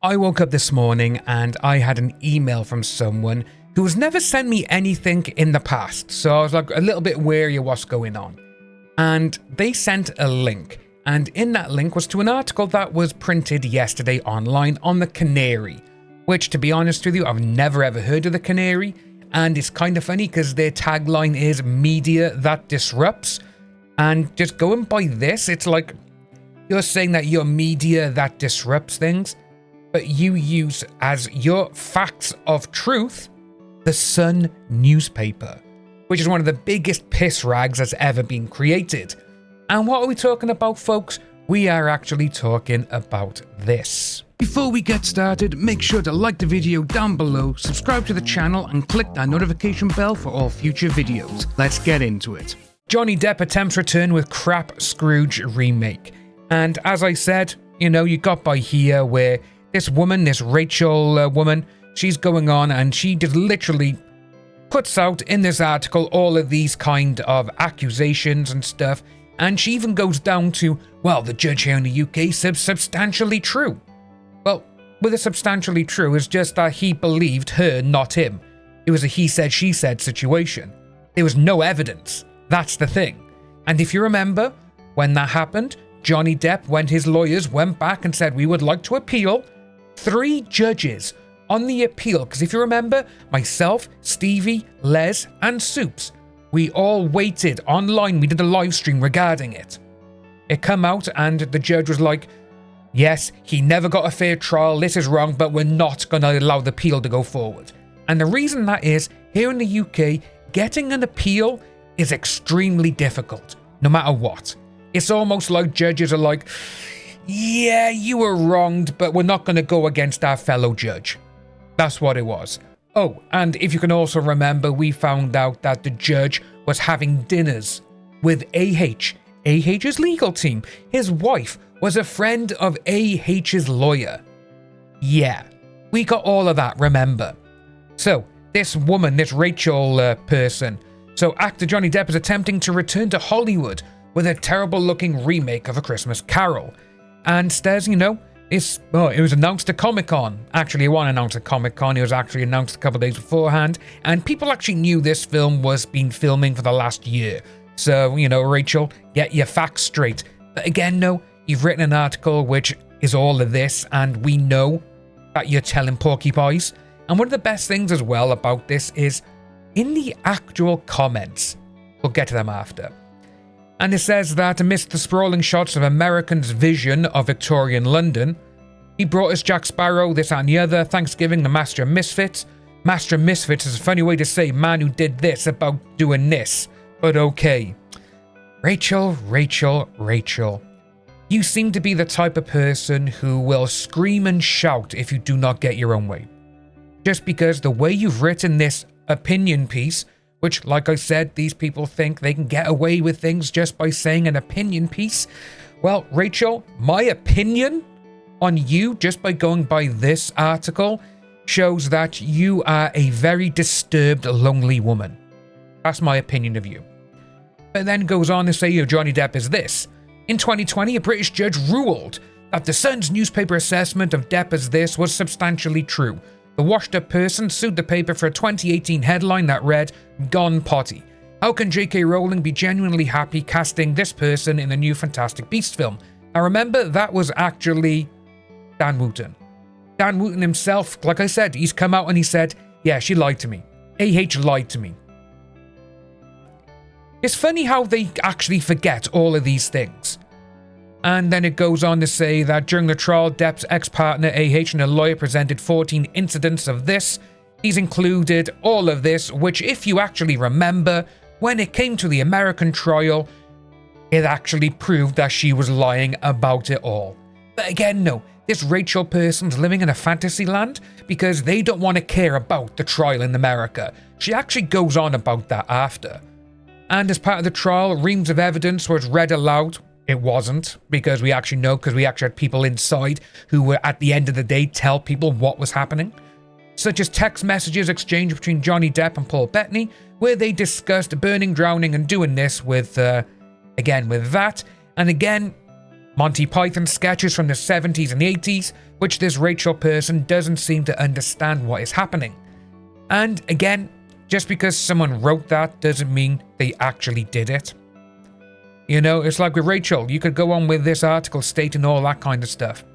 I woke up this morning and I had an email from someone who has never sent me anything in the past. So I was like a little bit wary of what's going on. And they sent a link. And in that link was to an article that was printed yesterday online on the Canary. Which, to be honest with you, I've never ever heard of the Canary. And it's kind of funny because their tagline is media that disrupts. And just going by this, it's like you're saying that you're media that disrupts things, but you use as your facts of truth the Sun newspaper, which is one of the biggest piss rags that's ever been created. And what are we talking about, folks? We are actually talking about this. Before we get started, make sure to like the video down below, subscribe to the channel, and click that notification bell for all future videos. Let's get into it. Johnny Depp attempts return with crap Scrooge remake. And as I said, you know, you got by here where this woman, this Rachel woman, she's going on and she just literally puts out in this article all of these kind of accusations and stuff. And she even goes down to, well, the judge here in the UK said substantially true. Well, with a substantially true, it's just that he believed her, not him. It was a he said, she said situation. There was no evidence. That's the thing. And if you remember, when that happened, Johnny Depp, his lawyers went back and said, we would like to appeal. 3 judges on the appeal, because if you remember, myself, Stevie, Les, and Soups, we all waited online. We did a live stream regarding it. It come out and the judge was like, yes, he never got a fair trial. This is wrong, but we're not going to allow the appeal to go forward. And the reason that is, here in the UK, getting an appeal is extremely difficult, no matter what. It's almost like judges are like, yeah, you were wronged, but we're not going to go against our fellow judge. That's what it was. Oh, and if you can also remember, we found out that the judge was having dinners with AH, AH's legal team. His wife was a friend of AH's lawyer. Yeah, we got all of that, remember. So, this woman, this Rachel person, so actor Johnny Depp is attempting to return to Hollywood with a terrible looking remake of A Christmas Carol. And says, you know, it was announced at Comic-Con. Actually, it wasn't announced at Comic-Con. It was actually announced a couple of days beforehand. And people actually knew this film was been filming for the last year. So, you know, Rachel, get your facts straight. But again, no, you've written an article which is all of this. And we know that you're telling porcupines. And one of the best things as well about this is in the actual comments. We'll get to them after. And it says that amidst the sprawling shots of American's vision of Victorian London, he brought us Jack Sparrow, this and the other, Thanksgiving, the Master of Misfits. Master of Misfits is a funny way to say man who did this about doing this, but okay. Rachel, you seem to be the type of person who will scream and shout if you do not get your own way. Just because the way you've written this opinion piece, which, like I said, these people think they can get away with things just by saying an opinion piece. Well, Rachel, my opinion on you, just by going by this article, shows that you are a very disturbed, lonely woman. That's my opinion of you. But then goes on to say, you know, Johnny Depp is this. In 2020, a British judge ruled that the Sun's newspaper assessment of Depp as this was substantially true. The washed-up person sued the paper for a 2018 headline that read, Gone Potty. How can J.K. Rowling be genuinely happy casting this person in the new Fantastic Beasts film? Now remember, that was actually Dan Wooten. Dan Wooten himself, like I said, he's come out and he said, yeah, she lied to me. AH lied to me. It's funny how they actually forget all of these things. And then it goes on to say that during the trial, Depp's ex-partner AH and a lawyer presented 14 incidents of this. He's included all of this, which if you actually remember, when it came to the American trial, it actually proved that she was lying about it all. But again, no, this Rachel person's living in a fantasy land because they don't want to care about the trial in America. She actually goes on about that after. And as part of the trial, reams of evidence was read aloud. It wasn't, because we actually know, because we actually had people inside who were, at the end of the day, tell people what was happening. Such as text messages exchanged between Johnny Depp and Paul Bettany, where they discussed burning, drowning, and doing this with, again, with that. And again, Monty Python sketches from the 70s and 80s, which this Rachel person doesn't seem to understand what is happening. And again, just because someone wrote that doesn't mean they actually did it. You know, it's like with Rachel, you could go on with this article stating all that kind of stuff.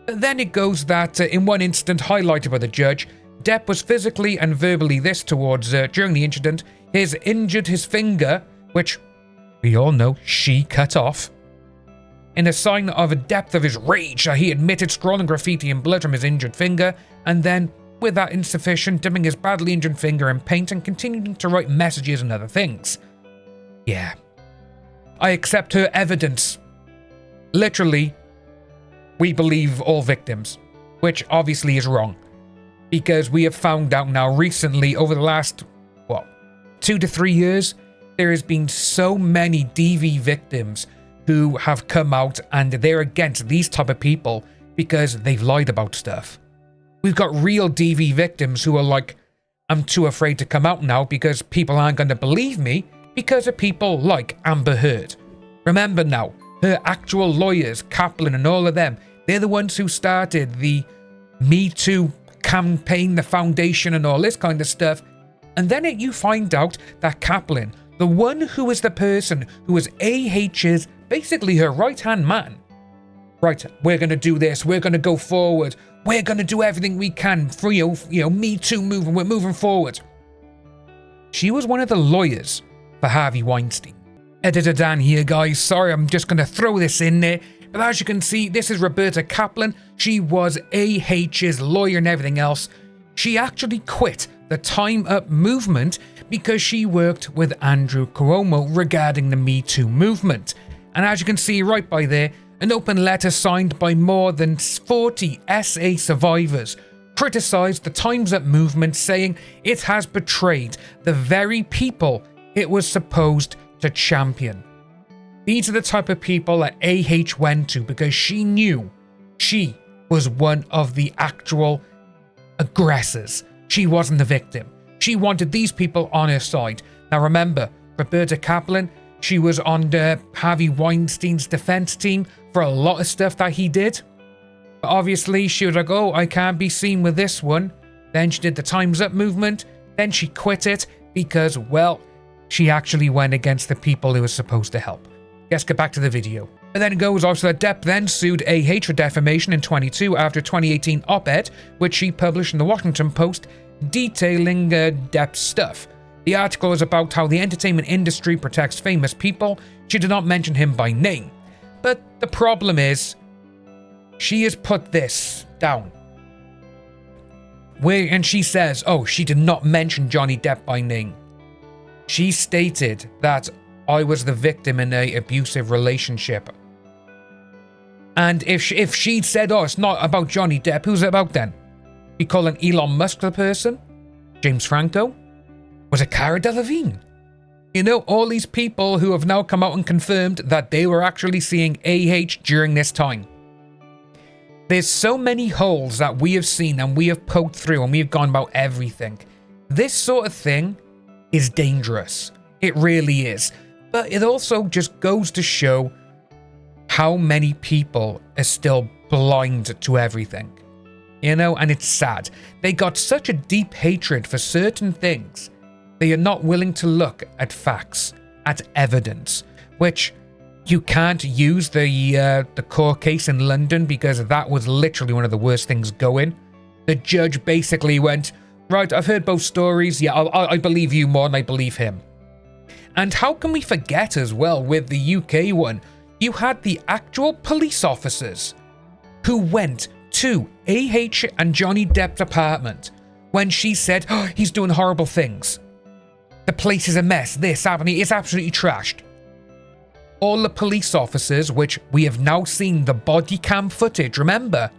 But then it goes that in one incident highlighted by the judge, Depp was physically and verbally this towards during the incident. He's injured his finger, which we all know she cut off. In a sign of a depth of his rage, he admitted scrawling graffiti in blood from his injured finger, and then, with that insufficient, dipping his badly injured finger in paint and continuing to write messages and other things. Yeah. I accept her evidence. Literally, we believe all victims, which obviously is wrong. Because we have found out now recently, over the last, 2 to 3 years, there has been so many DV victims who have come out and they're against these type of people because they've lied about stuff. We've got real DV victims who are like, I'm too afraid to come out now because people aren't going to believe me because of people like Amber Heard. Remember now, her actual lawyers, Kaplan and all of them, they're the ones who started the Me Too campaign, the foundation and all this kind of stuff. And then you find out that Kaplan, the one who is the person who was AH's, basically her right-hand man. Right, we're going to do this, we're going to go forward, we're going to do everything we can for, you know, Me Too movement, we're moving forward. She was one of the lawyers for Harvey Weinstein. Editor Dan here, guys. Sorry, I'm just going to throw this in there. But as you can see, this is Roberta Kaplan. She was AH's lawyer and everything else. She actually quit the Time Up movement because she worked with Andrew Cuomo regarding the Me Too movement. And as you can see right by there, an open letter signed by more than 40 SA survivors criticised the Time's Up movement, saying it has betrayed the very people it was supposed to champion. These are the type of people that AH went to because she knew she was one of the actual aggressors. She wasn't the victim. She wanted these people on her side. Now remember, Roberta Kaplan, she was on Harvey Weinstein's defense team for a lot of stuff that he did. But obviously, she was like, oh, I can't be seen with this one. Then she did the Time's Up movement. Then she quit it because, well, she actually went against the people who were supposed to help. Let's get back to the video. And then it goes also that Depp then sued AH for defamation in 2022 after a 2018 op-ed, which she published in the Washington Post, detailing Depp's stuff. The article is about how the entertainment industry protects famous people. She did not mention him by name. But the problem is, she has put this down. And she says, oh, she did not mention Johnny Depp by name. She stated that I was the victim in an abusive relationship. And if she'd said, oh, it's not about Johnny Depp, who's it about then? You calling Elon Musk the person? James Franco? Was it Cara Delevingne? You know, all these people who have now come out and confirmed that they were actually seeing AH during this time. There's so many holes that we have seen and we have poked through and we have gone about everything. This sort of thing is dangerous. It really is. But it also just goes to show how many people are still blind to everything. You know, and it's sad. They got such a deep hatred for certain things. They are not willing to look at facts, at evidence, which you can't use the court case in London because that was literally one of the worst things going. The judge basically went, right, I've heard both stories. Yeah, I believe you more than I believe him. And how can we forget as well with the UK one, you had the actual police officers who went to AH and Johnny Depp's apartment when she said, oh, he's doing horrible things. The place is a mess, this happening, it's absolutely trashed. All the police officers, which we have now seen the body cam footage, remember?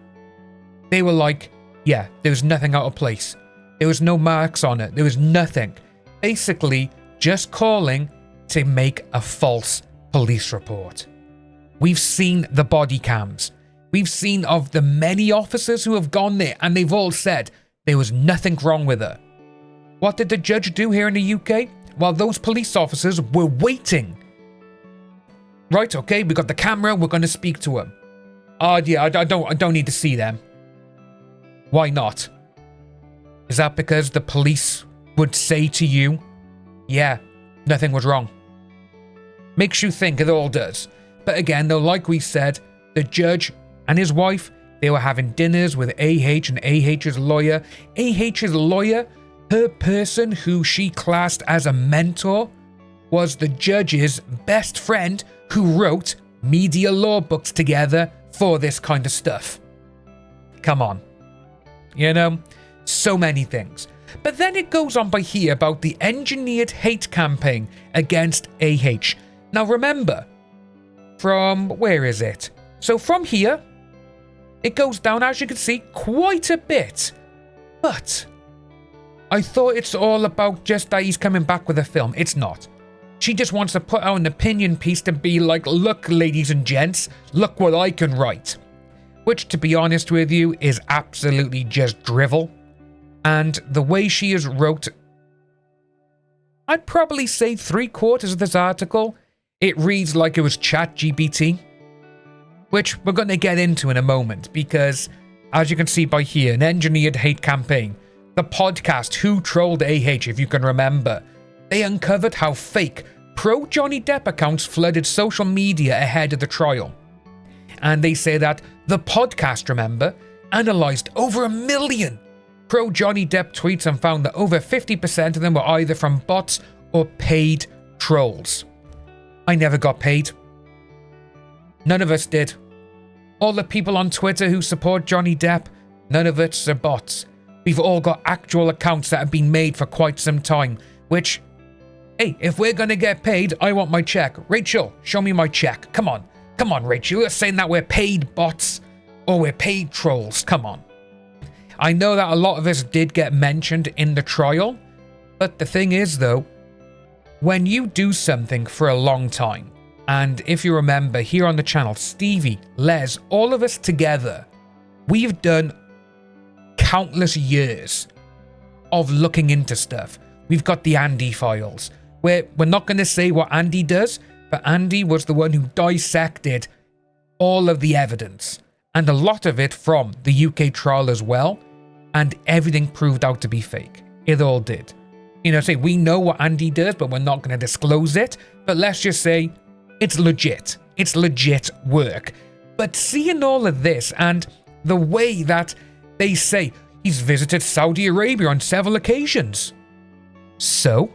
They were like, yeah, there was nothing out of place. There was no marks on it. There was nothing. Basically, just calling to make a false police report. We've seen the body cams. We've seen of the many officers who have gone there and they've all said there was nothing wrong with her. What did the judge do here in the UK? Well, those police officers were waiting Right, okay, we got the camera, we're going to speak to him. Oh, yeah, I don't need to see them. Why not? Is that because the police would say to you, yeah, nothing was wrong? Makes you think, it all does. But again, though, like we said, the judge and his wife, they were having dinners with AH and AH's lawyer. AH's lawyer, her person who she classed as a mentor, was the judge's best friend who wrote media law books together for this kind of stuff. Come on. You know, so many things. But then it goes on by here about the engineered hate campaign against AH. Now remember, from where is it? So from here, it goes down, as you can see, quite a bit. But I thought it's all about just that he's coming back with a film. It's not. She just wants to put out an opinion piece to be like, look, ladies and gents, look what I can write. Which, to be honest with you, is absolutely just drivel. And the way she has wrote, I'd probably say 3/4 of this article, it reads like it was ChatGPT. Which we're going to get into in a moment, because, as you can see by here, an engineered hate campaign. The podcast Who Trolled AH, if you can remember. They uncovered how fake pro-Johnny Depp accounts flooded social media ahead of the trial. And they say that the podcast, remember, analysed over 1 million pro-Johnny Depp tweets and found that over 50% of them were either from bots or paid trolls. I never got paid. None of us did. All the people on Twitter who support Johnny Depp, none of us are bots. We've all got actual accounts that have been made for quite some time, which, hey, if we're gonna get paid, I want my check. Rachel, show me my check. Come on, Rachel. You're saying that we're paid bots or we're paid trolls. Come on. I know that a lot of us did get mentioned in the trial, but the thing is though, when you do something for a long time, and if you remember here on the channel, Stevie, Les, all of us together, we've done countless years of looking into stuff. We've got the Andy files, where we're not going to say what Andy does, but Andy was the one who dissected all of the evidence, and a lot of it from the UK trial as well, and everything proved out to be fake. It all did. You know, say we know what Andy does, but we're not going to disclose it, but let's just say it's legit. It's legit work. But seeing all of this and the way that they say he's visited Saudi Arabia on several occasions. So,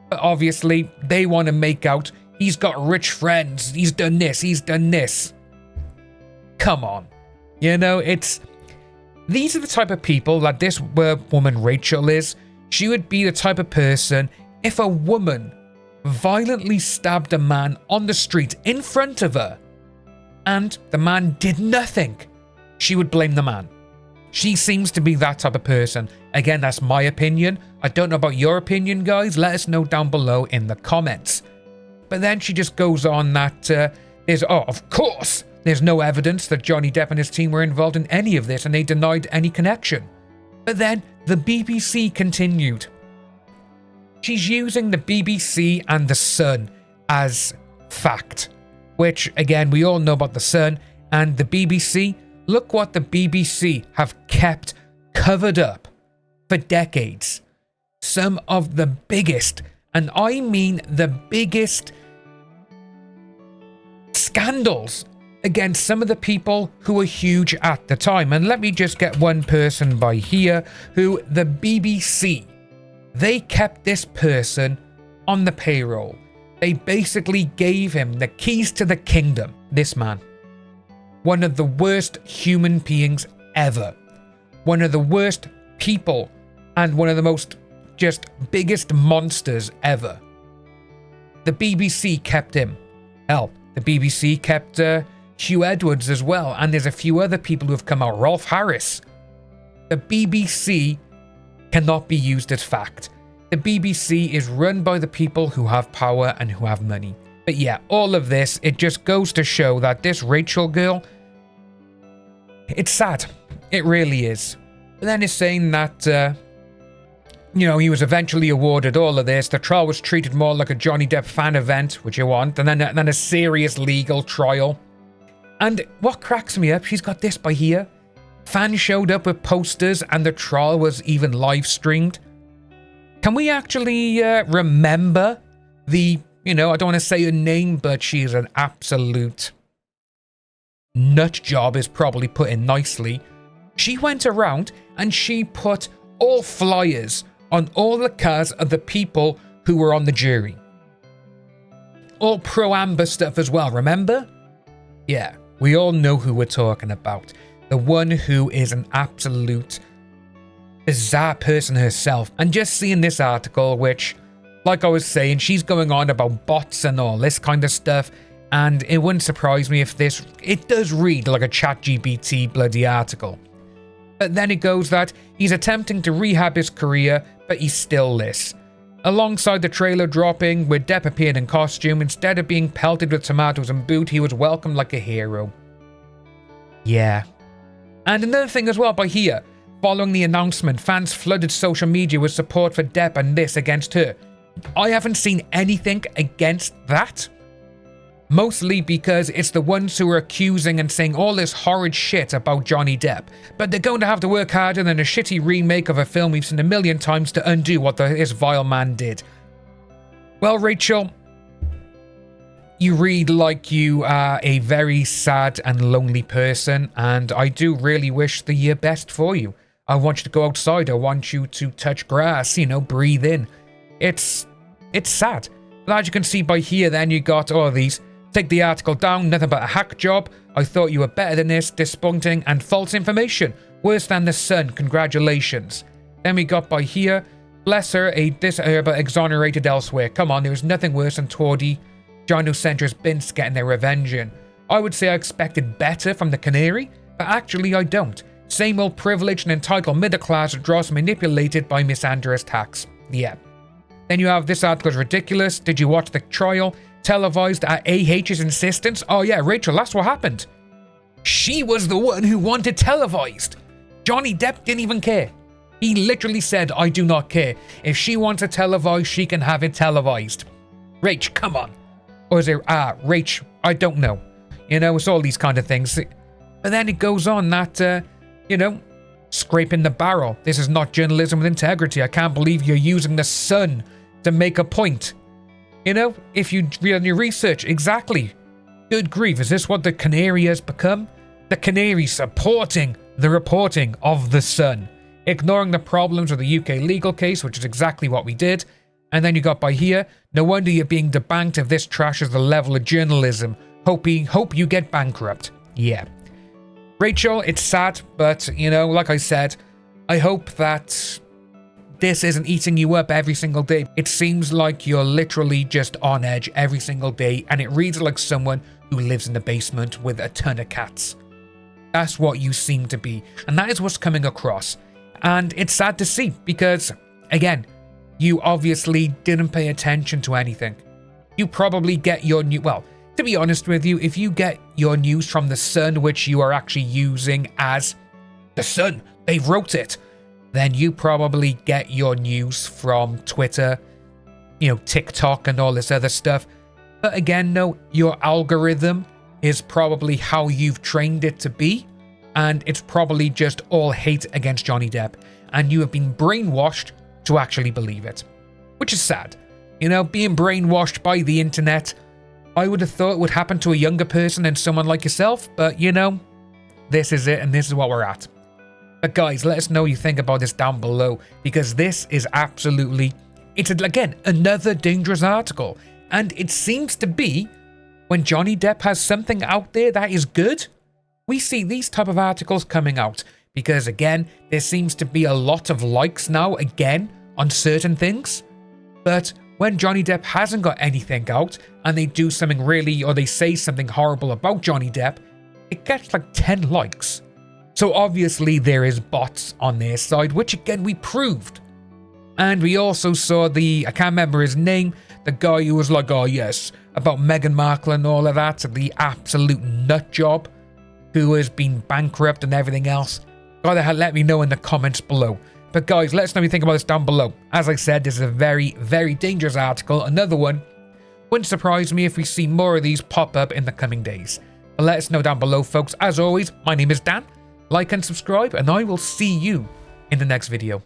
but obviously they want to make out he's got rich friends, he's done this, he's done this. Come on. You know, these are the type of people that this woman Rachel is. She would be the type of person, if a woman violently stabbed a man on the street in front of her and the man did nothing, she would blame the man. She seems to be that type of person. Again, that's my opinion. I don't know about your opinion, guys. Let us know down below in the comments. But then she just goes on that of course, there's no evidence that Johnny Depp and his team were involved in any of this, and they denied any connection. But then the BBC continued. She's using the BBC and the Sun as fact, which again, we all know about the Sun and the BBC. Look what the BBC have kept covered up for decades. Some of the biggest, and I mean the biggest, scandals against some of the people who were huge at the time. And let me just get one person by here who the BBC, they kept this person on the payroll. They basically gave him the keys to the kingdom. This man, one of the worst human beings ever, one of the worst people, and one of the most just biggest monsters ever. The BBC kept him. Hell, the BBC kept Hugh Edwards as well, and there's a few other people who have come out. Rolf Harris. The BBC cannot be used as fact. The BBC is run by the people who have power and who have money. But yeah, all of this, it just goes to show that this Rachel girl, it's sad. It really is. But then it's saying that you know, he was eventually awarded all of this. The trial was treated more like a Johnny Depp fan event, which you want, and then a serious legal trial. And what cracks me up, she's got this by here. Fans showed up with posters and the trial was even live streamed. Can we actually remember the, you know, I don't want to say her name, but she's an absolute nut job, is probably put in nicely. She went around and she put all flyers on all the cars of the people who were on the jury. All pro-Amber stuff as well, remember? Yeah, we all know who we're talking about. The one who is an absolute bizarre person herself. And just seeing this article, which, like I was saying, she's going on about bots and all this kind of stuff. And it wouldn't surprise me if it does read like a ChatGPT bloody article. But then it goes that he's attempting to rehab his career, but he's still this. Alongside the trailer dropping, where Depp appeared in costume, instead of being pelted with tomatoes and boot, he was welcomed like a hero. Yeah. And another thing as well by here. Following the announcement, fans flooded social media with support for Depp and this against her. I haven't seen anything against that. Mostly because it's the ones who are accusing and saying all this horrid shit about Johnny Depp. But they're going to have to work harder than a shitty remake of a film we've seen a million times to undo what this vile man did. Well, Rachel, you read like you are a very sad and lonely person, and I do really wish the best for you. I want you to go outside. I want you to touch grass, you know, breathe in. It's sad. But as you can see by here, then you got all these. Take the article down, nothing but a hack job. I thought you were better than this, disappointing and false information. Worse than the sun, congratulations. Then we got by here, bless her, this herba exonerated elsewhere. Come on, there was nothing worse than tawdry, gynocentrist bints getting their revenge in. I would say I expected better from the canary, but actually I don't. Same old privileged and entitled middle class dross manipulated by misandrous hacks. Yeah. Then you have this article is ridiculous. Did you watch the trial? Televised at AH's insistence? Oh yeah, Rachel, that's what happened. She was the one who wanted televised. Johnny Depp didn't even care. He literally said, I do not care. If she wants it televised, she can have it televised. Rach, come on. Or is it, Rach, I don't know. You know, it's all these kind of things. But then it goes on that, you know, scraping the barrel. This is not journalism with integrity. I can't believe you're using the sun to make a point. You know, if you read your research, exactly. Good grief, is this what the canary has become? The canary supporting the reporting of the Sun, ignoring the problems of the UK legal case, which is exactly what we did. And then you got by here, no wonder you're being debanked if this trashes the level of journalism. Hope you get bankrupt. Yeah. Rachel, it's sad, but, you know, like I said, I hope that this isn't eating you up every single day. It seems like you're literally just on edge every single day, and it reads like someone who lives in the basement with a ton of cats. That's what you seem to be, and that is what's coming across. And it's sad to see, because, again, you obviously didn't pay attention to anything. You probably get your well, to be honest with you, if you get your news from the Sun, which you are actually using as the Sun, they wrote it, then you probably get your news from Twitter, you know, TikTok and all this other stuff. But again, no, your algorithm is probably how you've trained it to be, and it's probably just all hate against Johnny Depp, and you have been brainwashed to actually believe it, which is sad. You know, being brainwashed by the internet, I would have thought it would happen to a younger person than someone like yourself, but you know, this is it, and this is what we're at. But guys, let us know what you think about this down below, because this is absolutely, it's again, another dangerous article. And it seems to be, when Johnny Depp has something out there that is good, we see these type of articles coming out. Because again, there seems to be a lot of likes now, again, on certain things. But when Johnny Depp hasn't got anything out, and they do something really, or they say something horrible about Johnny Depp, it gets like 10 likes. So obviously there is bots on their side, which again we proved. And we also saw I can't remember his name, the guy who was like, oh yes, about Meghan Markle and all of that, the absolute nut job, who has been bankrupt and everything else. Gotta let me know in the comments below. But guys, let us know what you think about this down below. As I said, this is a very, very dangerous article. Another one. Wouldn't surprise me if we see more of these pop up in the coming days. But let us know down below, folks. As always, my name is Dan. Like and subscribe, and I will see you in the next video.